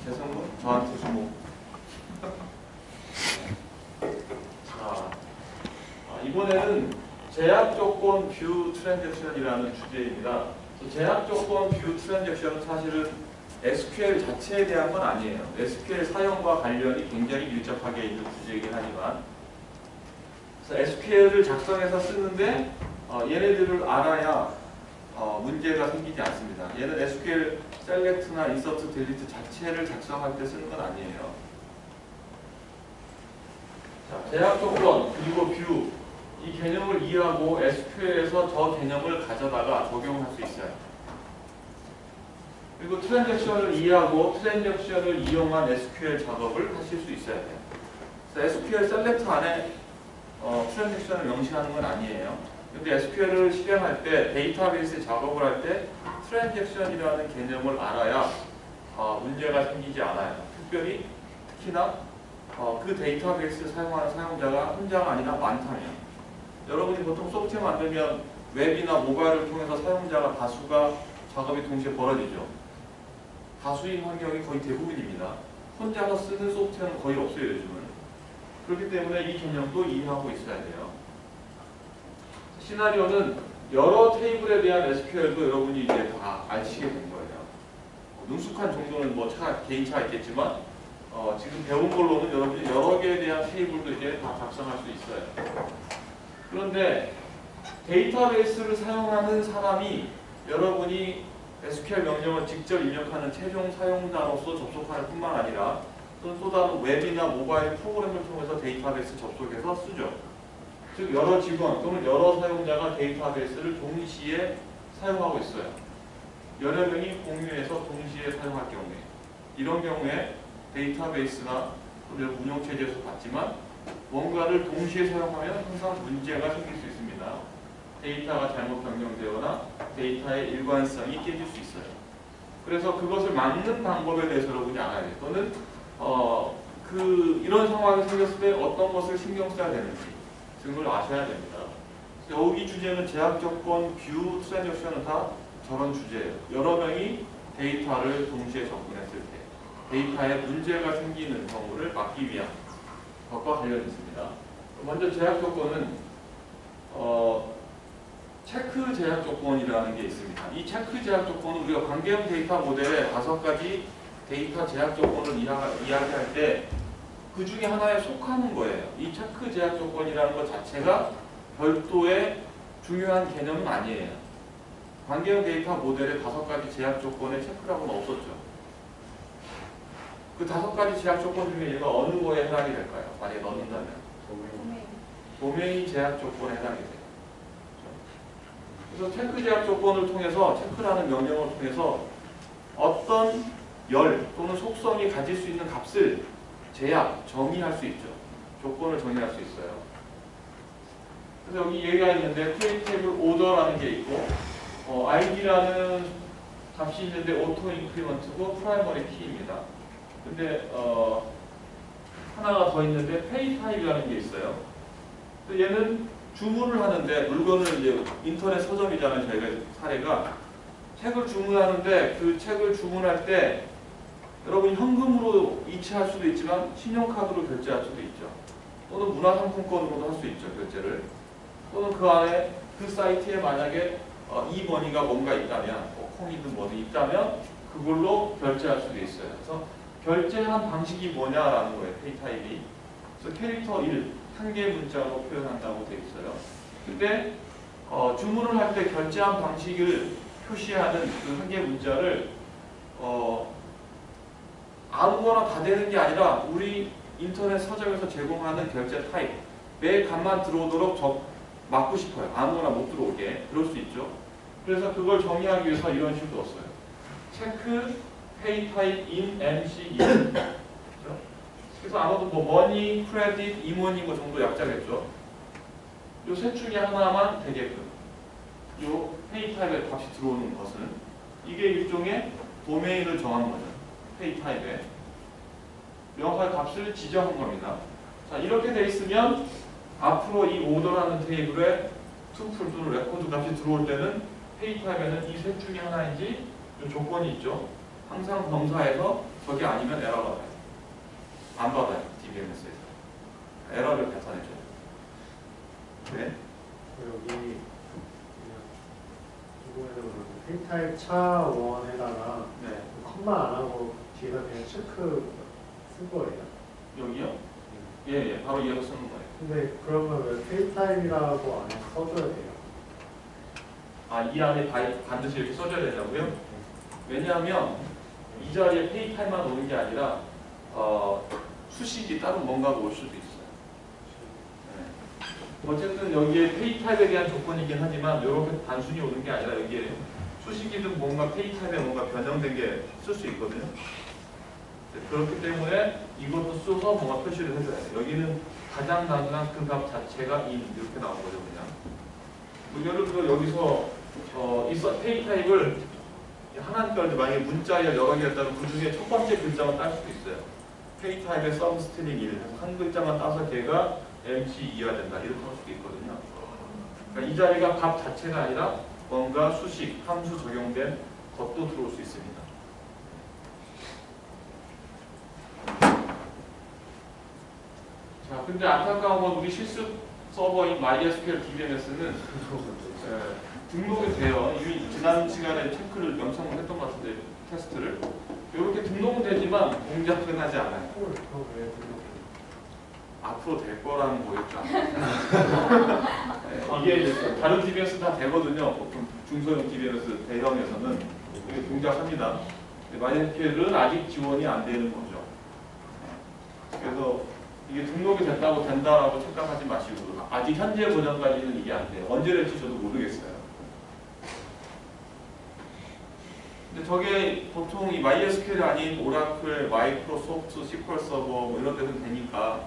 재성은 저한테 주목. 자, 이번에는 제약 조건 뷰 트랜잭션이라는 주제입니다. 제약 조건 뷰 트랜잭션은 사실은 SQL 자체에 대한 건 아니에요. SQL 사용과 관련이 굉장히 밀접하게 있는 주제이긴 하지만, 그래서 SQL을 작성해서 쓰는데 얘네들을 알아야 문제가 생기지 않습니다. 얘는 SQL 셀렉트나 인서트, 딜리트 자체를 작성할 때 쓰는 건 아니에요. 자, 제약 조건 그리고 뷰, 이 개념을 이해하고 SQL에서 저 개념을 가져다가 적용할 수 있어요. 그리고 트랜잭션을 이해하고 트랜잭션을 이용한 SQL 작업을 하실 수 있어야 돼요. 그래서 SQL 셀렉트 안에 트랜잭션을 명시하는 건 아니에요. 근데 SQL을 실행할 때, 데이터베이스 작업을 할 때 트랜잭션이라는 개념을 알아야 문제가 생기지 않아요. 특히나 그 데이터베이스 사용하는 사용자가 혼자가 아니라 많다면, 여러분이 보통 소프트웨어 만들면 웹이나 모바일을 통해서 사용자가 다수가 작업이 동시에 벌어지죠. 다수인 환경이 거의 대부분입니다. 혼자서 쓰는 소프트웨어는 거의 없어요, 요즘은. 그렇기 때문에 이 개념도 이해하고 있어야 돼요. 시나리오는 여러 테이블에 대한 SQL도 여러분이 이제 다 아시게 된 거예요. 능숙한 정도는 뭐 개인차가 있겠지만 지금 배운 걸로는 여러분이 여러 개에 대한 테이블도 이제 다 작성할 수 있어요. 그런데 데이터베이스를 사용하는 사람이 여러분이 SQL 명령을 직접 입력하는 최종 사용자로서 접속할 뿐만 아니라 또 다른 웹이나 모바일 프로그램을 통해서 데이터베이스 접속해서 쓰죠. 즉 여러 직원 또는 여러 사용자가 데이터베이스를 동시에 사용하고 있어요. 여러 명이 공유해서 동시에 사용할 경우에, 이런 경우에 데이터베이스나 또는 운영체제에서 봤지만 뭔가를 동시에 사용하면 항상 문제가 생길 수 있습니다. 데이터가 잘못 변경되거나 데이터의 일관성이 깨질 수 있어요. 그래서 그것을 막는 방법에 대해서 여러분이 알아야 돼요. 또는 이런 상황이 생겼을 때 어떤 것을 신경 써야 되는지 등을 아셔야 됩니다. 여기 주제는 제약 조건, 뷰, 트랜잭션은 다 저런 주제예요. 여러 명이 데이터를 동시에 접근했을 때 데이터에 문제가 생기는 경우를 막기 위한 것과 관련이 있습니다. 먼저 제약 조건은 체크 제약 조건이라는 게 있습니다. 이 체크 제약 조건은 우리가 관계형 데이터 모델의 5가지 데이터 제약 조건을 이야기할 때 그 중에 하나에 속하는 거예요. 이 체크 제약 조건이라는 것 자체가 별도의 중요한 개념은 아니에요. 관계형 데이터 모델의 5가지 제약 조건에 체크라고는 없었죠. 그 5가지 제약 조건 중에 얘가 어느 거에 해당이 될까요? 만약에 넣는다면 도메인 제약 조건에 해당이 돼요. 그래서 체크 제약 조건을 통해서, 체크라는 명령을 통해서 어떤 열 또는 속성이 가질 수 있는 값을 정의할 수 있죠. 조건을 정의할 수 있어요. 그래서 여기 얘기가 있는데 create table order라는 게 있고 id라는 값이 있는데 auto increment고 primary key입니다. 근데 하나가 더 있는데 pay type이라는 게 있어요. 얘는 주문을 하는데, 물건을 이제 인터넷 서점이잖아요. 저희가 사례가 책을 주문하는데 그 책을 주문할 때 여러분이 현금으로 이체할 수도 있지만 신용카드로 결제할 수도 있죠. 또는 문화상품권으로도 할 수 있죠, 결제를. 또는 그 안에 그 사이트에 만약에 이머니가 뭔가 있다면, 콩이든 뭐든 있다면 그걸로 결제할 수도 있어요. 그래서 결제한 방식이 뭐냐라는 거예요, 페이 타입이. 그래서 캐릭터 1, 한 개의 문자로 표현한다고 되어 있어요. 근데 주문을 할 때 결제한 방식을 표시하는 그 한 개의 문자를 아무거나 다 되는 게 아니라 우리 인터넷 서점에서 제공하는 결제 타입, 매 값만 들어오도록 막고 싶어요. 아무거나 못 들어오게. 그럴 수 있죠. 그래서 그걸 정의하기 위해서 이런 식으로 썼어요. 체크, 페이 타입, 인, MC, 인. 그래서 아마도 뭐 머니, 크레딧, 이머니 뭐 정도 약자겠죠. 요 셋 중에 하나만 되게끔. 요 페이 타입의 값이 들어오는 것은 이게 일종의 도메인을 정한 거죠. 페이 타입에 명확한 값을 지정한 겁니다. 자, 이렇게 돼 있으면 앞으로 이 오더라는 테이블에 투플 또는 레코드 값이 들어올 때는 페이 타입에는 이 셋 중에 하나인지 요 조건이 있죠. 항상 검사해서 저게 아니면 에러 받아요. 안 받아요. DBMS에서. 에러를 나타내줘요. 네? 여기 이거에서 페이타입 차 원에다가 네. 컴마 안 하고 뒤에다 그냥 체크 쓴 거예요. 여기요? 예, 바로 이어서 쓰는 거예요. 근데 그러면 왜 페이타입이라고 안에 써줘야 돼요? 아, 이 안에 반드시 이렇게 써줘야 된다고요? 왜냐하면 이 자리에 페이타임만 오는 게 아니라 수식이 따로 뭔가가 올 수도 있어요. 네. 어쨌든 여기에 페이타입에 대한 조건이긴 하지만 이렇게 단순히 오는 게 아니라 여기에 수식이든 뭔가 페이타입에 뭔가 변형된 게 쓸 수 있거든요. 네, 그렇기 때문에 이것도 써서 뭔가 표시를 해줘야 돼요. 여기는 가장 단순한 그 값 자체가 인 이렇게 나온 거죠, 그냥. 예를 들어 여기서 이 페이타입을 하나니까 만약에 문자열 여러 개를 따면 그 중에 첫 번째 글자만 딸 수도 있어요. 페이타입의 서브스트링 1. 한 글자만 따서 걔가 MC2가 된다. 이렇게 할 수도 있거든요. 그러니까 이 자리가 값 자체가 아니라 뭔가 수식, 함수 적용된 것도 들어올 수 있습니다. 자, 근데 안타까운 건 우리 실습 서버인 MySQL DBMS는 등록이 돼요. 이미 지난 시간에 체크를 영상을 했던 것 같은데 테스트를 이렇게 등록은 되지만 공작은 하지 않아요. 그럼 왜 등록? 앞으로 될 거라는 거였죠. 네, 이게 이제 다른 DBMS 다 되거든요. 보통 중소형 DBMS 대형에서는 이게 동작합니다. MySQL은 아직 지원이 안 되는 거죠. 그래서 이게 등록이 됐다고 된다라고 착각하지 마시고 아직 현재 버전까지는 이게 안 돼요. 언제 될지 저도 모르겠어요. 근데 저게 보통 이 MySQL이 아닌 오라클, 마이크로소프트, SQL 서버 뭐 이런 데는 되니까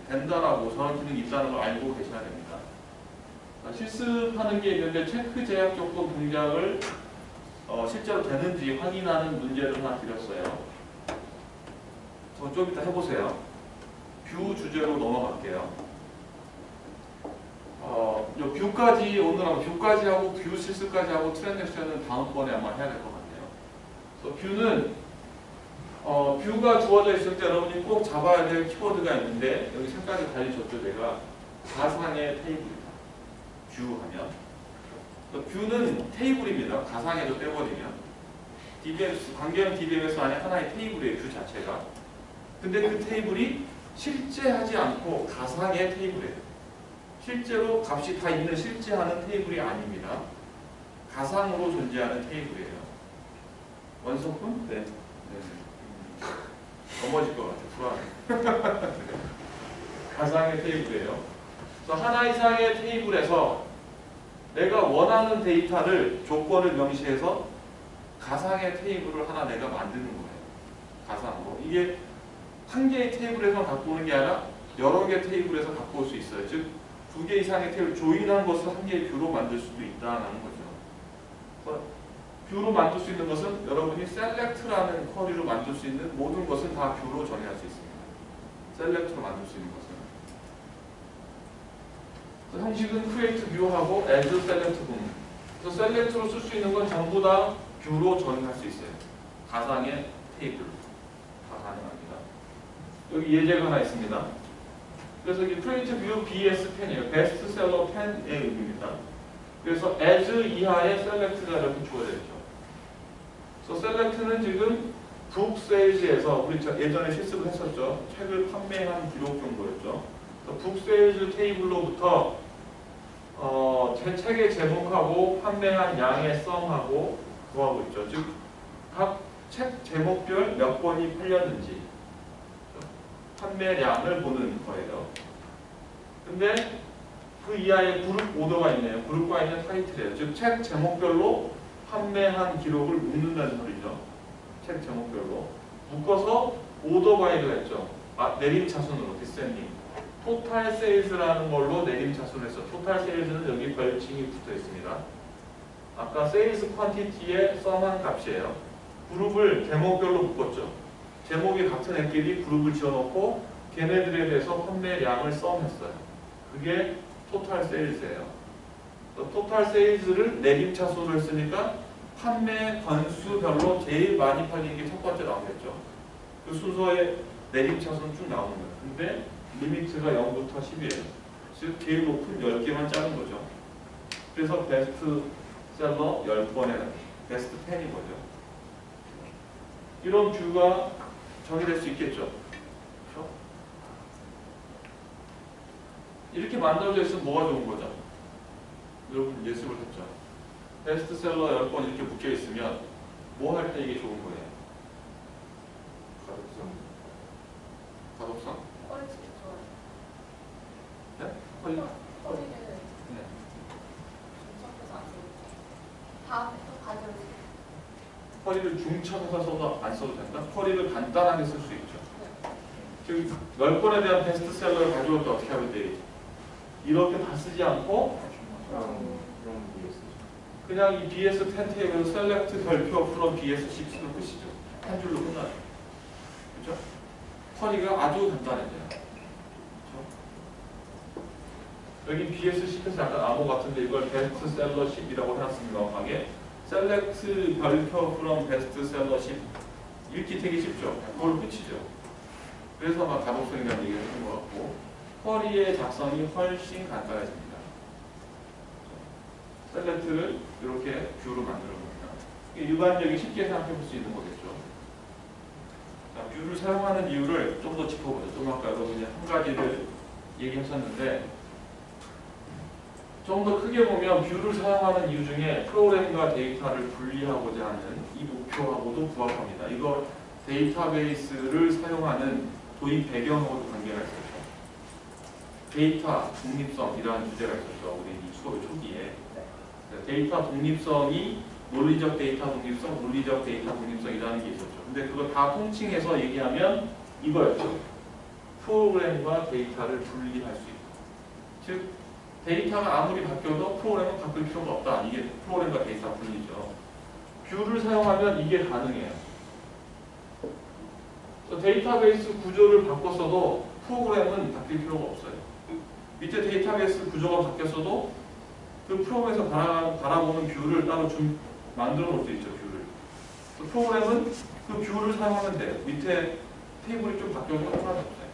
된다라고 저런 기능이 있다는 걸 알고 계셔야 됩니다. 실습하는 게 있는데 체크 제약 조건 동작을 실제로 되는지 확인하는 문제를 하나 드렸어요. 좀 이따 해보세요. 뷰 주제로 넘어갈게요. 요 뷰까지 오늘 뷰까지 하고 뷰 실습까지 하고 트랜잭션은 다음번에 아마 해야 될 것 같네요. 그래서 뷰는 뷰가 주어져 있을 때 여러분이 꼭 잡아야 될 키워드가 있는데 여기 색깔이 달리셨죠? 내가 가상의 테이블이다. 뷰 하면 뷰는 테이블입니다. 가상에도 빼버리면 DBMS, 관계형 DBMS 안에 하나의 테이블이에요. 뷰 자체가. 근데 그 테이블이 실제하지 않고 가상의 테이블이에요. 실제로 값이 다 있는 실제하는 테이블이 아닙니다. 가상으로 존재하는 테이블이에요. 원소품? 네. 넘어질 것 같아. 불안해. 가상의 테이블이에요. 그래서 하나 이상의 테이블에서 내가 원하는 데이터를 조건을 명시해서 가상의 테이블을 하나 내가 만드는 거예요. 가상으로. 이게 한 개의 테이블에서 갖고 오는 게 아니라 여러 개의 테이블에서 갖고 올 수 있어요. 즉, 두 개 이상의 테이블 조인한 것을 한 개의 뷰로 만들 수도 있다는 거죠. 그래서 뷰로 만들 수 있는 것은 여러분이 select라는 쿼리로 만들 수 있는 모든 것은 다 뷰로 정의할 수 있습니다. select로 만들 수 있는 것은. 형식은 create view하고 add select 분. 그래서 select로 쓸 수 있는 건 전부 다 뷰로 정의할 수 있어요. 가상의 테이블. 다 가능합니다. 여기 예제가 하나 있습니다. 그래서 이게 create view BS 펜이에요. 베스트셀러 펜의 의미입니다. 그래서 as 이하의 select가 이렇게 주어져 있죠. 그래서 select는 지금 북 세일즈에서 우리 예전에 실습을 했었죠. 책을 판매한 기록 정도였죠. 북 세일즈 테이블로부터 제 책의 제목하고 판매한 양의 썸하고 구하고 있죠. 즉 각 책 제목별 몇 번이 팔렸는지 판매량을 보는 거예요. 근데 그 이하에 그룹 오더가 있네요. 그룹과 있는 타이틀이에요. 즉 책 제목별로 판매한 기록을 묶는다는 소리죠. 책 제목별로 묶어서 오더 바이를 했죠. 내림차순으로 디센딩. 토탈 세일즈라는 걸로 내림차순을 했어. 토탈 세일즈는 여기 별칭이 붙어 있습니다. 아까 세일즈 퀀티티의 썸한 값이에요. 그룹을 제목별로 묶었죠. 제목이 같은 애끼리 그룹을 지어놓고 걔네들에 대해서 판매량을 썸했어요. 그게 토탈 세일즈예요. 토탈 세일즈를 내림차순으로 했으니까 판매 건수별로 제일 많이 팔리는 게 첫 번째 나오겠죠. 그 순서에 내림차순 쭉 나오는 거예요. 근데 리미트가 0부터 10이에요. 즉 제일 높은 10개만 짜는 거죠. 그래서 베스트셀러 10번에 베스트 10인 거죠. 이런 뷰가 정의될 수 있겠죠. 그렇죠? 이렇게 만들어져 있으면 뭐가 좋은 거죠? 여러분 예습을 했죠. 베스트셀러 10번 이렇게 묶여 있으면 뭐 할 때 이게 좋은 거예요? 가독성? 퀄리티 좋아요. 네? 퀄리티? 퀄리티는 네. 중첩해서 안 써도 다음에 또 가져올 수 있어요. 쿼리를 중첩해서 써도 안 써도 된다? 쿼리를 간단하게 쓸 수 있죠. 즉 10번에 대한 베스트셀러를 가져올 때 어떻게 하면 돼요? 이렇게 다 쓰지 않고 그냥 이 BS10 테이블 셀렉트 별표 from BS6로 끝이죠. 한 줄로 끝나요. 그렇죠? 쿼리가 아주 간단해져요. 그렇죠? 여기 BS10에서 약간 암호 같은데 이걸 베스트셀러 10이라고 해놨습니다. 명확하게. 셀렉트 별표 from 베스트셀러 10 읽기 되게 쉽죠. 그걸로 끝이죠. 그래서 아마 가독성이라는 얘기를 했던 것 같고 쿼리의 작성이 훨씬 간단해집니다. 셀렉트를 이렇게 뷰로 만들어 봅니다. 일반적인 쉽게 생각해 볼 수 있는 거겠죠. 자, 뷰를 사용하는 이유를 좀 더 짚어보죠. 좀 아까 여러분이 한 가지를 얘기하셨는데 좀 더 크게 보면 뷰를 사용하는 이유 중에 프로그램과 데이터를 분리하고자 하는 이 목표하고도 부합합니다. 이거 데이터베이스를 사용하는 도입 배경하고도 관계가 있었죠. 데이터 독립성이라는 주제가 있었죠. 우리 이 수업의 초기에. 데이터 독립성이 논리적 데이터 독립성, 물리적 데이터 독립성이라는 게 있었죠. 근데 그걸 다 통칭해서 얘기하면 이거였죠. 프로그램과 데이터를 분리할 수 있다. 즉 데이터가 아무리 바뀌어도 프로그램은 바뀔 필요가 없다. 이게 프로그램과 데이터 분리죠. 뷰를 사용하면 이게 가능해요. 데이터베이스 구조를 바꿨어도 프로그램은 바뀔 필요가 없어요. 밑에 데이터베이스 구조가 바뀌었어도 그 프로그램에서 바라보는 뷰를 따로 좀 만들어 놓을 수 있죠. 뷰를. 프로그램은 그 뷰를 사용하면 돼요. 밑에 테이블이 좀 바뀌어도 상관이 없어요.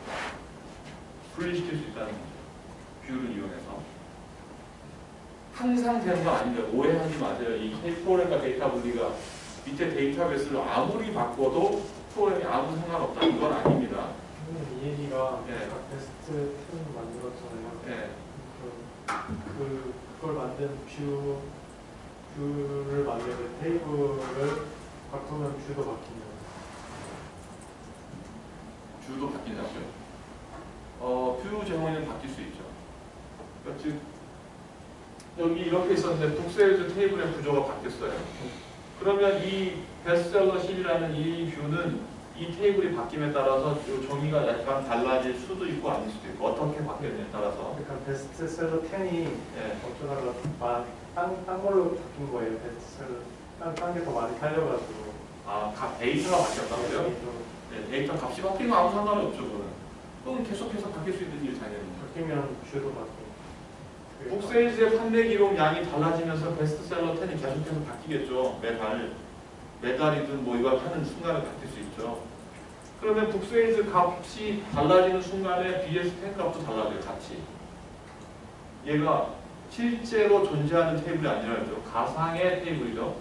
분리시킬 수 있다는 거죠. 뷰를 이용해서. 항상 되는 건 아닙니다. 오해하지 마세요. 이 프로그램과 데이터 분리가 밑에 데이터베이스를 아무리 바꿔도 프로그램이 아무 상관없다. 이건 아닙니다. 이 얘기가 네. 아까 베스트 10 만들었잖아요. 네. 그걸 만든 뷰를 만드는 테이블을 바꾸면 뷰도 바뀌네요. 뷰도 바뀐다고요? 뷰 제목은 바뀔 수 있죠. 그러니까 즉 여기 이렇게 있었는데 북세일즈 테이블의 구조가 바뀌었어요. 그러면 이 베스트셀러 10이라는 이 뷰는 이 테이블이 바뀜에 따라서 이 정의가 약간 달라질 수도 있고 아닐 수도 있고 어떻게 바뀌느냐에 따라서 그러니까 베스트셀러 10이 예. 어쩌다가 딴 걸로 바뀐 거예요. 베스트셀러 딴 게 더 많이 팔려가지고. 각 데이터가 바뀌었다고요? 네, 데이터 값이 바뀌면 아무 상관이 없죠. 그건 계속해서 바뀔 수 있는 일 당연히. 바뀌면 뷰도 바뀌고. 북세일즈의 판매 기록 양이 달라지면서 베스트셀러 10이 계속해서 바뀌겠죠. 매달이든 뭐 이걸 하는 순간에 바뀔 수 있죠. 그러면 북세일즈 값이 달라지는 순간에 BS10 값도 달라져요. 같이. 얘가 실제로 존재하는 테이블이 아니라죠. 가상의 테이블이죠.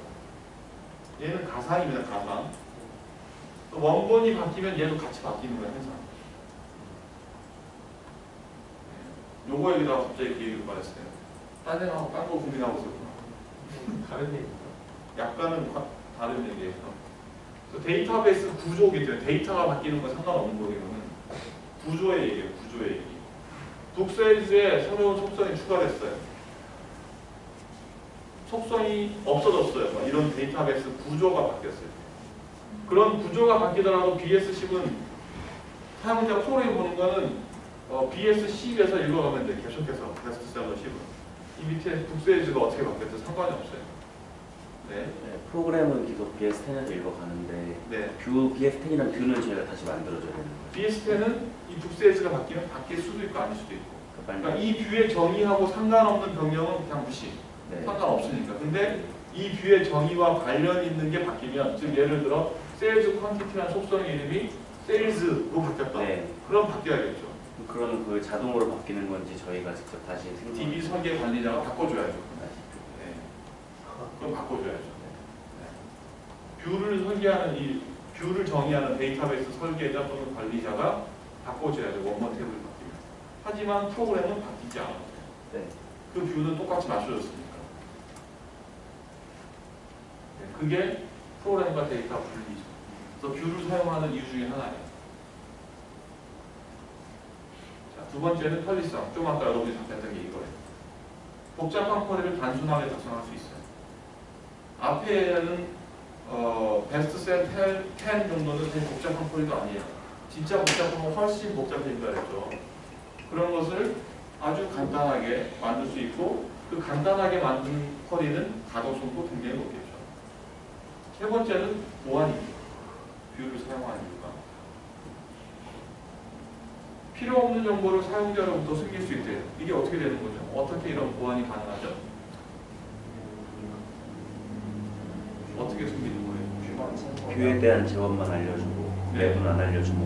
얘는 가상입니다. 가상. 원본이 바뀌면 얘도 같이 바뀌는 거예요. 항상. 요거 얘기다가 갑자기 그 얘기를 말했어요. 딴 거 고민하고 있었구나. 다른 얘기죠. 약간은 다른 얘기예요. 데이터베이스 구조이기 때문에 데이터가 바뀌는 건 상관없는 거예요. 이거는 구조의 얘기예요. 구조의 얘기. 북세일즈에 새로운 속성이 추가됐어요. 속성이 없어졌어요. 이런 데이터베이스 구조가 바뀌었어요. 그런 구조가 바뀌더라도 BS10은 사용자 프로그램 보는 거는 BS10에서 읽어가면 돼. 계속해서 베스트셀러 10은. 이 밑에 북세일즈가 어떻게 바뀌었든 상관이 없어요. 네. 네, 프로그램은 계속 BS10에서 읽어가는데 네. BS10이라는 뷰는 저희가 다시 만들어줘야 되는 거죠. BS10은 이 북세일즈가 바뀌면 바뀔 수도 있고 아닐 수도 있고. 그러니까 그러니까 이 뷰의 정의하고 상관없는 변경은 그냥 무시. 네. 상관없으니까. 근데 이 뷰의 정의와 관련 있는 게 바뀌면, 즉 예를 들어 세일즈 퀀티티라는 속성의 이름이 세일즈로 바뀌었다. 네. 그럼 바뀌어야겠죠. 그런 그 자동으로 바뀌는 건지 저희가 직접 다시 DB 설계 관리자가 바꿔줘야죠. 네. 그럼 바꿔줘야죠. 네. 뷰를 설계하는 이 뷰를 정의하는 데이터베이스 설계자 또는 관리자가 바꿔줘야죠. 원본 테이블이 바뀌면. 하지만 프로그램은 바뀌지 않아요. 네. 그 뷰는 똑같이 맞춰졌으니까. 네. 그게 프로그램과 데이터 분리죠. 그래서 뷰를 사용하는 이유 중에 하나예요. 자, 두 번째는 편리성. 좀 아까 여러분이 답했던 게 이거예요. 복잡한 쿼리를 단순하게 작성할 수 있어요. 앞에는 베스트 셀 10 정도는 되게 복잡한 쿼리도 아니에요. 진짜 복잡한 건 훨씬 복잡해진다 그랬죠. 그런 것을 아주 간단하게 만들 수 있고, 그 간단하게 만든 쿼리는 가독성도 굉장히 높겠죠. 세 번째는 보안입니다. 뷰를 사용하는 이유가 필요 없는 정보를 사용자로부터 숨길 수 있대요. 이게 어떻게 되는 거죠? 어떻게 이런 보안이 가능하죠? 어떻게 숨기는 거예요? 뷰에 대한 제원만 알려주고 네. 내부는 안 알려주고.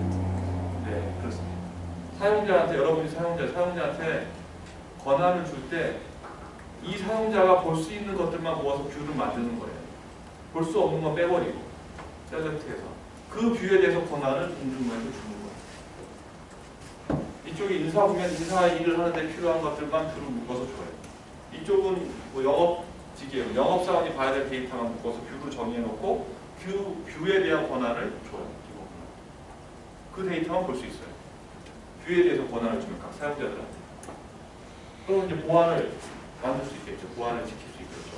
네, 그렇습니다. 사용자한테, 여러분이 사용자한테 권한을 줄 때 이 사용자가 볼 수 있는 것들만 모아서 뷰를 만드는 거예요. 볼 수 없는 건 빼버리고 셀렉트해서 그 뷰에 대해서 권한을 공중부에서 주는 거예요. 이쪽이 인사 보면 인사 일을 하는데 필요한 것들만 뷰를 묶어서 줘요. 이쪽은 뭐 영업직이에요. 영업사원이 봐야 될 데이터만 묶어서 뷰를 정의해놓고 뷰에 대한 권한을 줘요. 그 데이터만 볼 수 있어요. 뷰에 대해서 권한을 주면 각 사용자들한테. 그럼 이제 보안을 만들 수 있겠죠. 보안을 지킬 수 있겠죠.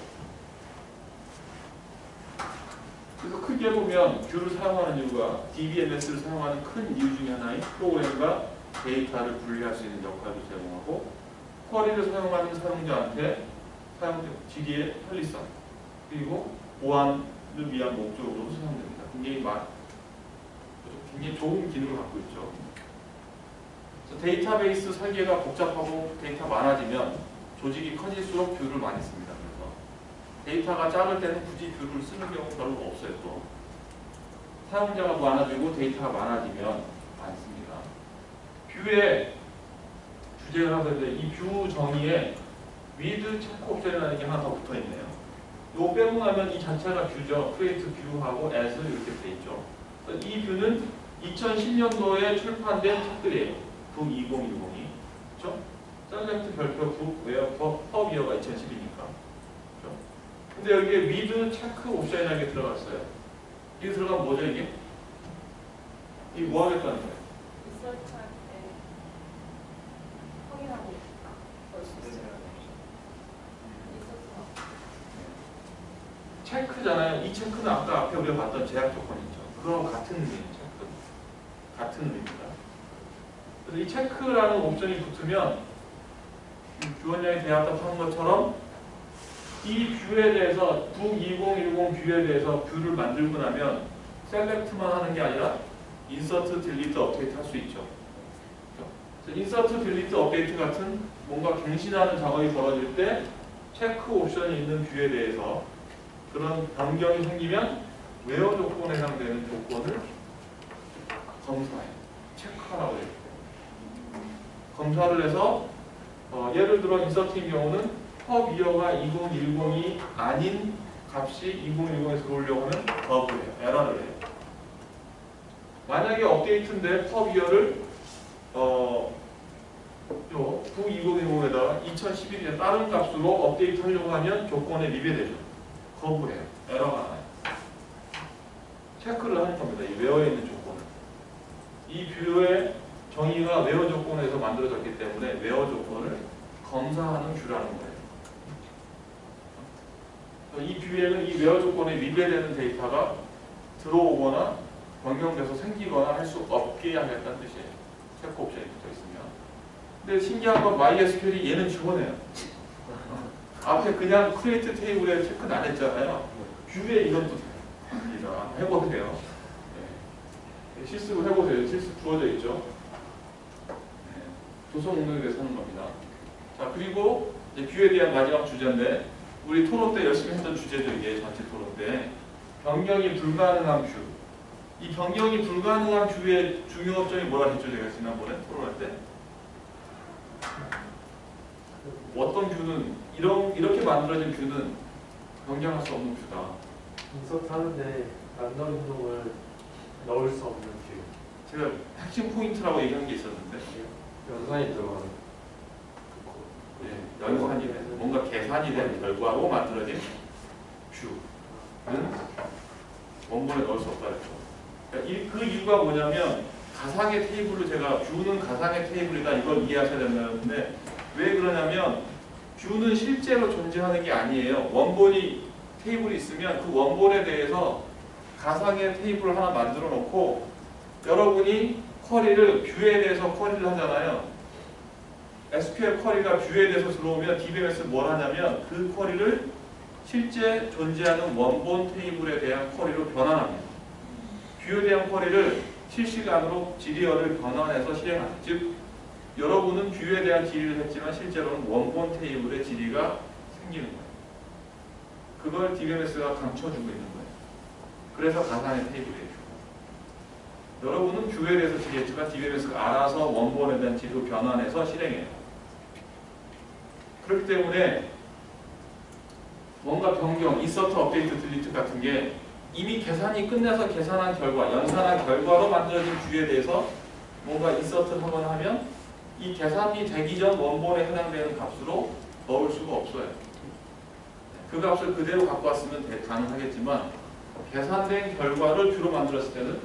그래서 크게 보면 뷰를 사용하는 이유가 DBMS를 사용하는 큰 이유 중에 하나인 프로그램과 데이터를 분리할 수 있는 역할을 제공하고, 쿼리를 사용하는 사용자한테 지기의 편리성 그리고 보안을 위한 목적으로도 사용됩니다. 굉장히 좋은 기능을 갖고 있죠. 그래서 데이터베이스 설계가 복잡하고 데이터 많아지면 조직이 커질수록 뷰를 많이 씁니다. 그래서 데이터가 작을 때는 굳이 뷰를 쓰는 경우 별로 없어요. 또 사용자가 많아지고 데이터가 많아지면 안 씁니다. 뷰의 주제가 하나 있는데 이 뷰 정의에 with 체크 옵션이라는 게 하나 더 붙어 있네요. 이거 빼고 나면 이 자체가 뷰죠. create 뷰하고 as 이렇게 돼 있죠. 이 뷰는 2010년도에 출판된 책들이에요. 북 2010이. 그렇죠? 셀렉트 별표 북 웨어 퍼비어가 2010이니까. 그렇죠? 근데 여기에 with 체크 옵션이라는 게 들어갔어요. 이게 들어가면 뭐죠 이게? 이게 뭐 하겠다는 거예요? 리서치할 때 확인하고 볼 수 있어요. 리서치. 체크잖아요. 이 체크는 아까 앞에 우리가 봤던 제약 조건이죠. 그거랑 같은 의미예요. 체크. 같은 의미입니다. 그래서 이 체크라는 옵션이 붙으면 주원장이 대답한 것처럼 이 뷰에 대해서 북 2010 뷰에 대해서 뷰를 만들고 나면 셀렉트만 하는 게 아니라 인서트, 딜리트, 업데이트 할 수 있죠. 그래서 인서트, 딜리트, 업데이트 같은 뭔가 갱신하는 작업이 벌어질 때 체크 옵션이 있는 뷰에 대해서 그런 변경이 생기면 웨어 조건에 해당되는 조건을 검사해요. 체크하라고 해요. 검사를 해서 예를 들어 인서트인 경우는 퍼비어가 2010이 아닌 값이 2010에 들어오려고 하면 버그예요. 에러를 해요. 만약에 업데이트인데 퍼비어를 요 2010에다가 2011에 다른 값으로 업데이트 하려고 하면 조건에 위배되죠. 거부해요. 에러가 나요. 체크를 하는 겁니다. 이 웨어에 있는 조건을. 이 뷰의 정의가 웨어 조건에서 만들어졌기 때문에 웨어 조건을 검사하는 뷰라는 거예요. 이 뷰에는 이 웨어 조건에 위배되는 데이터가 들어오거나 변경돼서 생기거나 할 수 없게 하겠다는 뜻이에요. 체크 옵션이 붙어 있으면. 근데 신기한 건 MySQL이 얘는 집어내요. 앞에 그냥 크리에이트 테이블에 체크는 안 했잖아요. 뷰에 이것도 됩니다. 해보세요. 네. 실습을 해보세요. 실습 주어져 있죠. 도서 목록에 대해서 하는 겁니다. 자, 그리고 이제 뷰에 대한 마지막 주제인데 우리 토론 때 열심히 했던 주제죠. 이게 전체 토론 때 변경이 불가능한 뷰. 이 변경이 불가능한 뷰의 중요점이 뭐라 했죠? 제가 지난번에 토론할 때 어떤 뷰는 이렇게 만들어진 뷰는 변경할 수 없는 뷰다. 인서트 하는데 란덤 운동을 넣을 수 없는 뷰. 제가 핵심 포인트라고 얘기한 게 있었는데 연산이 들어가는 연산이 된 뭔가 계산이 된 결과로 만들어진 뷰는 원본에 넣을 수 없다 그랬죠. 그러니까 그 이유가 뭐냐면 가상의 테이블로 제가 뷰는 가상의 테이블이다 이걸 이해하셔야 된다는데 왜 그러냐면 뷰는 실제로 존재하는 게 아니에요. 원본이 테이블이 있으면 그 원본에 대해서 가상의 테이블을 하나 만들어 놓고 여러분이 쿼리를 뷰에 대해서 쿼리를 하잖아요. SQL 쿼리가 뷰에 대해서 들어오면 DBMS 뭘 하냐면 그 쿼리를 실제 존재하는 원본 테이블에 대한 쿼리로 변환합니다. 뷰에 대한 쿼리를 실시간으로 지리어를 변환해서 실행합니다. 즉 여러분은 뷰에 대한 질의를 했지만 실제로는 원본 테이블의 질의가 생기는 거예요. 그걸 DBMS가 감춰주고 있는 거예요. 그래서 가상의 테이블이에요. 여러분은 뷰에 대해서 질의했지만 DBMS가 알아서 원본에 대한 질의로 변환해서 실행해요. 그렇기 때문에 뭔가 변경, 인서트, 업데이트, 딜리트 같은 게 이미 계산이 끝나서 계산한 결과, 연산한 결과로 만들어진 뷰에 대해서 뭔가 인서트를 하거나 하면 이 계산이 되기 전 원본에 해당되는 값으로 넣을 수가 없어요. 그 값을 그대로 갖고 왔으면 가능하겠지만 계산된 결과를 뷰로 만들었을 때는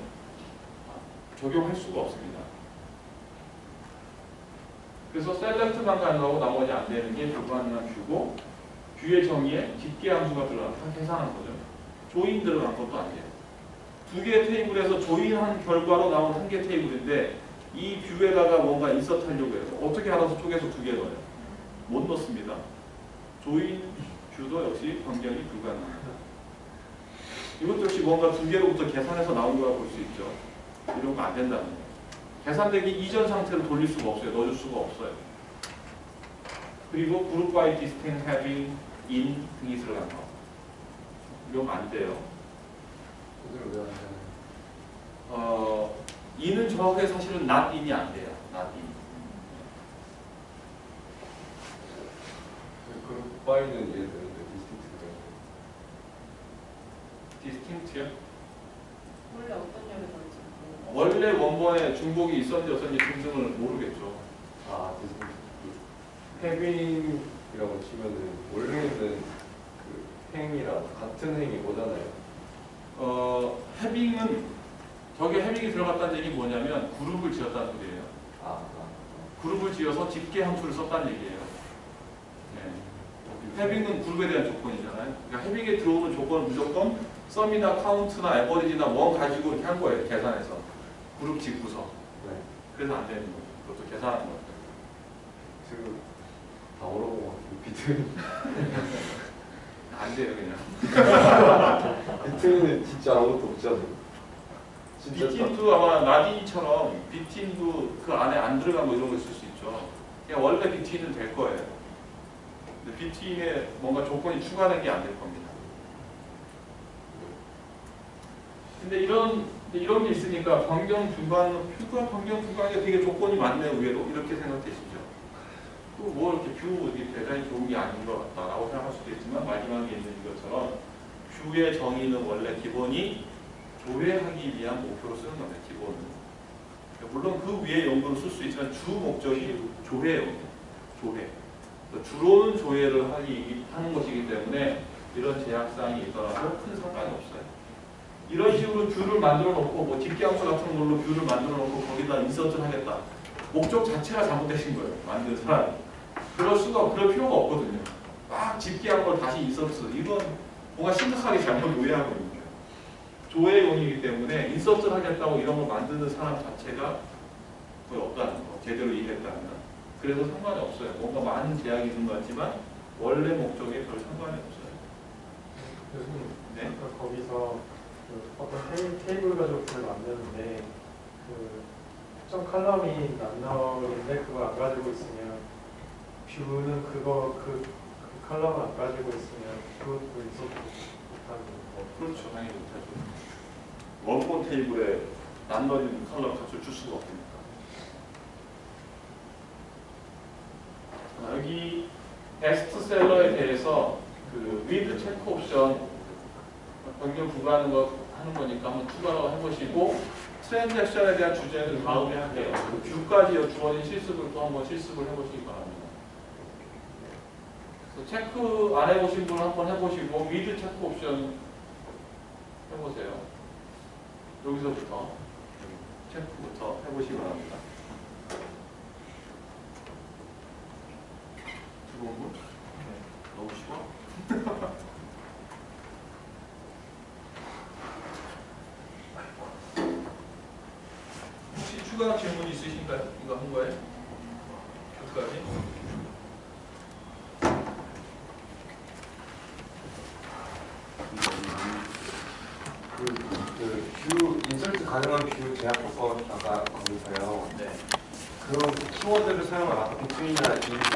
적용할 수가 없습니다. 그래서 셀렉트만 가능하고 나머지 안 되는 게 불가능한 뷰고 뷰의 정의에 집계 함수가 들어가서 계산한 거죠. 조인 들어간 것도 안 돼요. 두 개의 테이블에서 조인한 결과로 나온 한 개 테이블인데 이 뷰에다가 뭔가 인서트 하려고 해서 어떻게 알아서 쪼개서 두 개 넣어요? 못 넣습니다. 조인 뷰도 역시 변경이 불가능합니다. 이것도 역시 뭔가 두 개로부터 계산해서 나온 거라고 볼 수 있죠. 이런 거 안 된다는 거예요. 계산되기 이전 상태로 돌릴 수가 없어요. 넣어줄 수가 없어요. 그리고 group by distinct having in 등이 들어간 거. 이런 거 안 돼요. 그대로 왜안 되나요? in은 정확하게 사실은 not in이 안 돼요. not in. 그룹 바이는 이해되는데 디스틴트가 distinct요? 원래 어떤 열을 넣을지 모르고. 원래 원본에 중복이 있었는지 없었는지 등등을 모르겠죠. 아 디스틴트 해빙이라고 치면은 원래는 그 행이랑 같은 행이 오잖아요. 해빙은 저게 해빙이 들어갔다는 얘기 뭐냐면 그룹을 지었다는 소리예요. 그룹을 지어서 집계 함수를 썼다는 얘기예요. 네. 해빙은 그룹에 대한 조건이잖아요. 그러니까 해빙에 들어오는 조건은 무조건 썸이나 카운트나 에버리지나 원 가지고 이렇게 한 거예요. 계산해서. 그룹 짓고서. 네. 그래서 안 되는 거예요. 그것도 계산하는 거예요. 지금 다 어려워. 비트 안 돼요 그냥. 비트는 진짜 아무것도 없잖아요. 진짜 비틴도 아마 나딘이처럼 비틴도 그 안에 안 들어간 뭐 이런 거 있을 수 있죠. 그냥 원래 비틴은 될 거예요. 근데 비틴에 뭔가 조건이 추가된 게 안 될 겁니다. 근데 이런 게 있으니까 변경 불가에 되게 조건이 많네요. 의외로 이렇게 생각되시죠. 또 뭐 이렇게 뷰 이게 대단히 좋은 게 아닌 것 같다라고 생각할 수도 있지만 마지막에 있는 이것처럼 뷰의 정의는 원래 기본이 조회하기 위한 목표로 쓰는 겁니다. 기본은. 물론 그 위에 용도로 쓸 수 있지만 주 목적이 조회예요. 조회. 주로는 조회를 하는 것이기 때문에 이런 제약사항이 있더라도 큰 상관이 없어요. 이런 식으로 뷰를 만들어 놓고 뭐 집계함수 같은 걸로 뷰를 만들어 놓고 거기다 인서트를 하겠다. 목적 자체가 잘못되신 거예요. 만든 사람이. 그럴 필요가 없거든요. 막 집계한 걸 다시 인서트. 이건 뭔가 심각하게 잘못 오해하고 있는 거예요. 조회용이기 때문에 인서트를 하겠다고 이런 걸 만드는 사람 자체가 거의 없다는 거. 제대로 이해했다면. 그래서 상관이 없어요. 뭔가 많은 제약이 있는 것 같지만 원래 목적에 별 상관이 없어요. 교수님, 네? 아까 거기서 그 어떤 테이블 가족을 만드는데 그 특정 칼럼이 안 나오는데 그걸 안 가지고 있으면 뷰는 그 컬러가 안 빠지고 있으면 그것도 있어도 못하는 거. 그렇죠. 당연히 못하죠. 원본 테이블에 란더링 컬러 값을 줄 수가 없으니까. 여기 베스트셀러에 대해서 그 위드 체크 옵션 변경 불가하는 거 하는 거니까 한번 추가로 해보시고 트랜잭션에 대한 주제는 다음에 할게요. 그 뷰까지 주어진 실습을 또 한번 실습을 해보시기 바랍니다. 그래서 체크 안 해보신 분은 한번 해보시고 위드 체크 옵션 해보세요. 여기서부터 체크부터 해보시기 바랍니다. 들어온 분? 너무 쉬워? 혹시 추가 질문 있으신가요? 이거 한 거예요? 여기까지? 뷰 인설트 가능한 뷰 제약 조건다가 거기서요. 네. 그런 키워드를 사용하면 아까 고충이나 이